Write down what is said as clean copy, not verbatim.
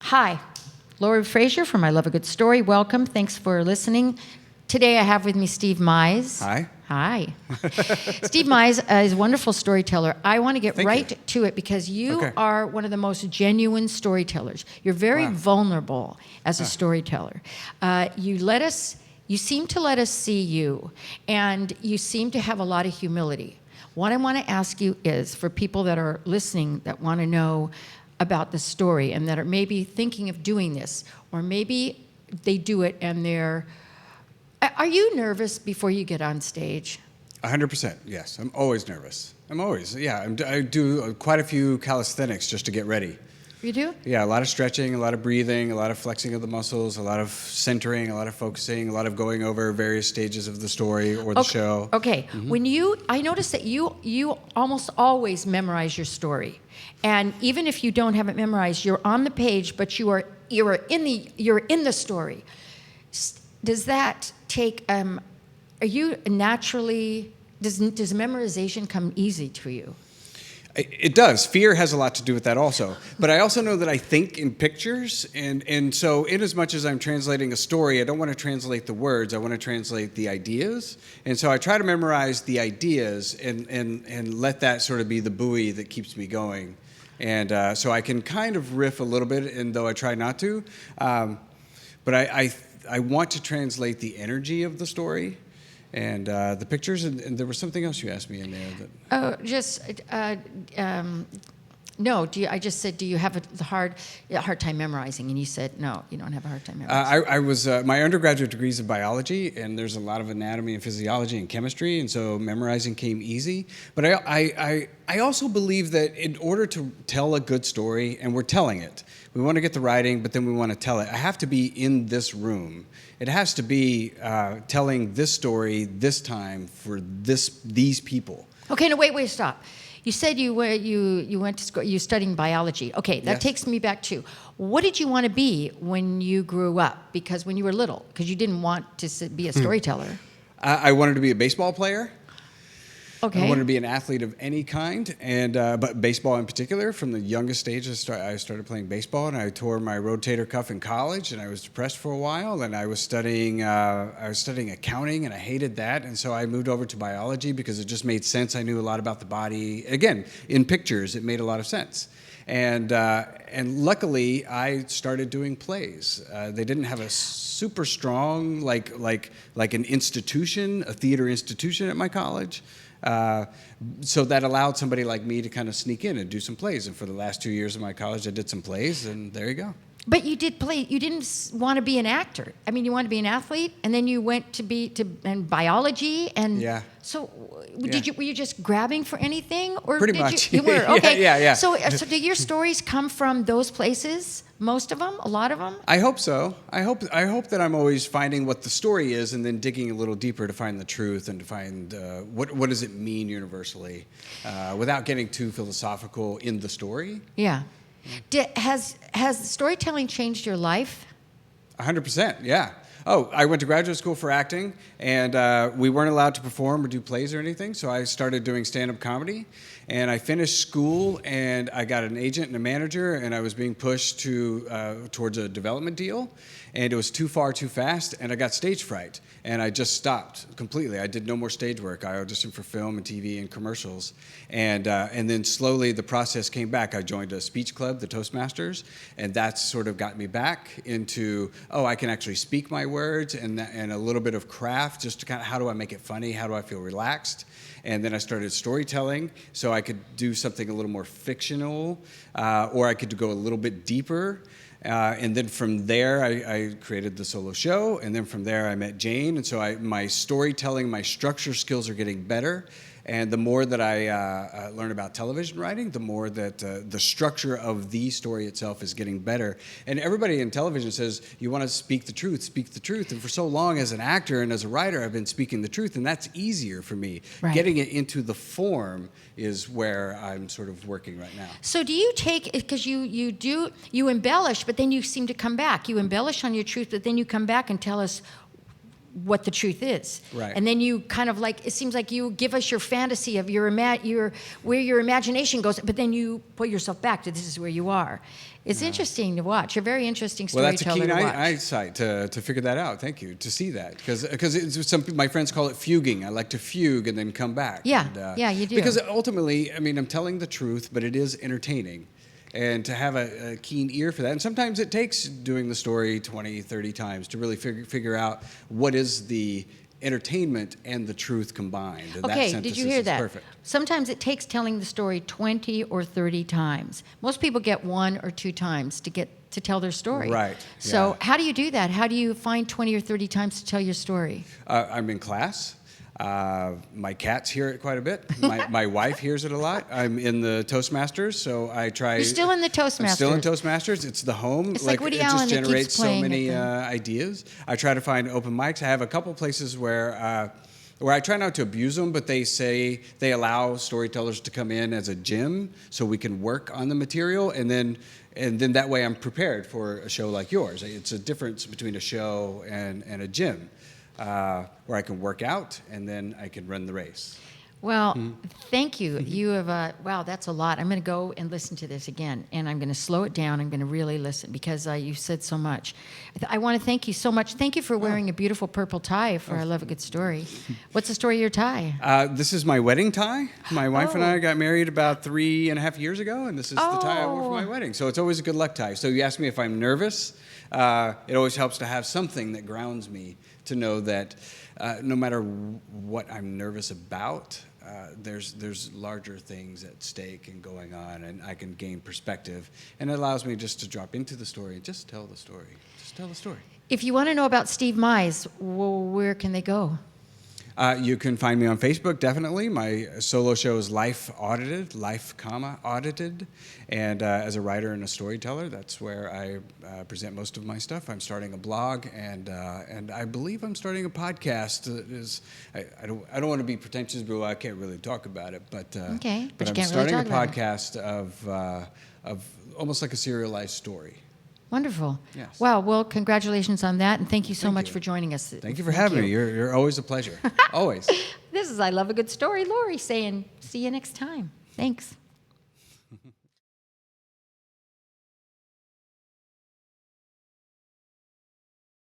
Hi, Lauri Fraser from I Love a Good Story. Welcome. Thanks for listening. Today I have with me Steve Mize. Hi. Hi. Steve Mize is a wonderful storyteller. I want to get Thank right you. to it because you Okay. are one of the most genuine storytellers. You're very Wow. vulnerable as a storyteller. You seem to let us see you, and you seem to have a lot of humility. What I want to ask you is, for people that are listening that want to know about the story and that are maybe thinking of doing this, or maybe they do it and are you nervous before you get on stage? 100%, yes. I'm always nervous. I do quite a few calisthenics just to get ready. You do? Yeah, a lot of stretching, a lot of breathing, a lot of flexing of the muscles, a lot of centering, a lot of focusing, a lot of going over various stages of the story or the show. Okay. I notice that you almost always memorize your story, and even if you don't have it memorized, you're on the page, but you're in the story. Does that take? Are you naturally? Does memorization come easy to you? It does. Fear has a lot to do with that also. But I also know that I think in pictures, and so in as much as I'm translating a story, I don't want to translate the words, I want to translate the ideas. And so I try to memorize the ideas and let that sort of be the buoy that keeps me going. And so I can kind of riff a little bit, and though I try not to. But I want to translate the energy of the story. And the pictures, and there was something else you asked me in there. No. I just said, do you have a hard time memorizing? And you said, no, you don't have a hard time memorizing. My undergraduate degree is in biology, and there's a lot of anatomy and physiology and chemistry, and so memorizing came easy. But I also believe that in order to tell a good story, and we're telling it, we want to get the writing, but then we want to tell it. I have to be in this room. It has to be telling this story this time for these people. Okay, no, wait, stop. You said you went to school, you're studying biology. Okay, that Yes. takes me back to, what did you want to be when you grew up? Because when you were little, because you didn't want to be a storyteller. I wanted to be a baseball player. Okay. I wanted to be an athlete of any kind, but baseball in particular. From the youngest age, I started playing baseball, and I tore my rotator cuff in college, and I was depressed for a while, and I was studying accounting, and I hated that, and so I moved over to biology because it just made sense. I knew a lot about the body. Again, in pictures, it made a lot of sense. And luckily, I started doing plays. They didn't have a super strong, like an institution, a theater institution at my college. So that allowed somebody like me to kind of sneak in and do some plays. And for the last 2 years of my college, I did some plays, and there you go. But you did play. You didn't want to be an actor. I mean, you wanted to be an athlete, and then you went to biology, and Yeah. So were you just grabbing for anything, or Pretty did much. you were okay? Yeah. So do your stories come from those places? Most of them, a lot of them. I hope so. I hope that I'm always finding what the story is, and then digging a little deeper to find the truth and to find what does it mean universally, without getting too philosophical in the story. Yeah. Has storytelling changed your life? 100%, yeah. Oh, I went to graduate school for acting, and we weren't allowed to perform or do plays or anything, so I started doing stand-up comedy. And I finished school, and I got an agent and a manager, and I was being pushed towards a development deal, and it was too far, too fast, and I got stage fright, and I just stopped completely. I did no more stage work. I auditioned for film and TV and commercials, and then slowly the process came back. I joined a speech club, the Toastmasters, and that sort of got me back into, I can actually speak my words, and a little bit of craft, just to kind of, how do I make it funny? How do I feel relaxed? And then I started storytelling, so I could do something a little more fictional, or I could go a little bit deeper. And then from there, I created the solo show, and then from there, I met Jane. And so my storytelling, my structure skills are getting better. And the more that I learn about television writing, the more that the structure of the story itself is getting better. And everybody in television says, you want to speak the truth, speak the truth. And for so long as an actor and as a writer, I've been speaking the truth, and that's easier for me. Right. Getting it into the form is where I'm sort of working right now. So do you take, because you embellish, but then you seem to come back. You embellish on your truth, but then you come back and tell us what the truth is. Right. And then you kind of like, it seems like you give us your fantasy of where your imagination goes, but then you pull yourself back to this is where you are. It's interesting to watch. You're a very interesting Well, that's a storyteller keen to watch. eyesight to figure that out. Thank you. To see that. Because some my friends call it fuging. I like to fugue and then come back. Yeah, And, yeah, you do. Because ultimately, I mean, I'm telling the truth, but it is entertaining. And to have a keen ear for that. And sometimes it takes doing the story 20, 30 times to really figure out what is the entertainment and the truth combined. And Okay, that did you synthesis hear is that? perfect. Sometimes it takes telling the story 20 or 30 times. Most people get 1 or 2 times to tell their story. Right, So yeah. how do you do that? How do you find 20 or 30 times to tell your story? I'm in class. My cats hear it quite a bit. My wife hears it a lot. I'm in the Toastmasters, so I try. You're still in the I'm still in Toastmasters. Toastmasters. It's the home. It's like Woody it Allen just that keeps generates so playing many at ideas. I try to find open mics. I have a couple places where I try not to abuse them, but they say they allow storytellers to come in as a gym so we can work on the material, and then that way I'm prepared for a show like yours. It's a difference between a show and a gym. Where I can work out and then I can run the race. Well, thank you. You have, wow, that's a lot. I'm going to go and listen to this again, and I'm going to slow it down. I'm going to really listen because you said so much. I want to thank you so much. Thank you for wearing a beautiful purple tie for I Love a Good Story. What's the story of your tie? This is my wedding tie. My wife and Oh. I got married about 3.5 years ago, and this is the tie I wore for my Oh. wedding. So it's always a good luck tie. So you ask me if I'm nervous. It always helps to have something that grounds me to know that no matter what I'm nervous about, there's larger things at stake and going on, and I can gain perspective. And it allows me just to drop into the story and just tell the story. Just tell the story. If you want to know about Steve Mize, where can they go? You can find me on Facebook, definitely. My solo show is Life, Audited. And as a writer and a storyteller, that's where I present most of my stuff. I'm starting a blog, and I believe I'm starting a podcast. I don't want to be pretentious, but I can't really talk about it. But Okay, but you I'm can't starting really a talk about it. podcast of almost like a serialized story. Wonderful. Yes. Wow. Well, congratulations on that, and thank you so Thank much you. for joining us. Thank you for having me. You're always a pleasure. Always. This is I Love a Good Story. Lauri saying, see you next time. Thanks.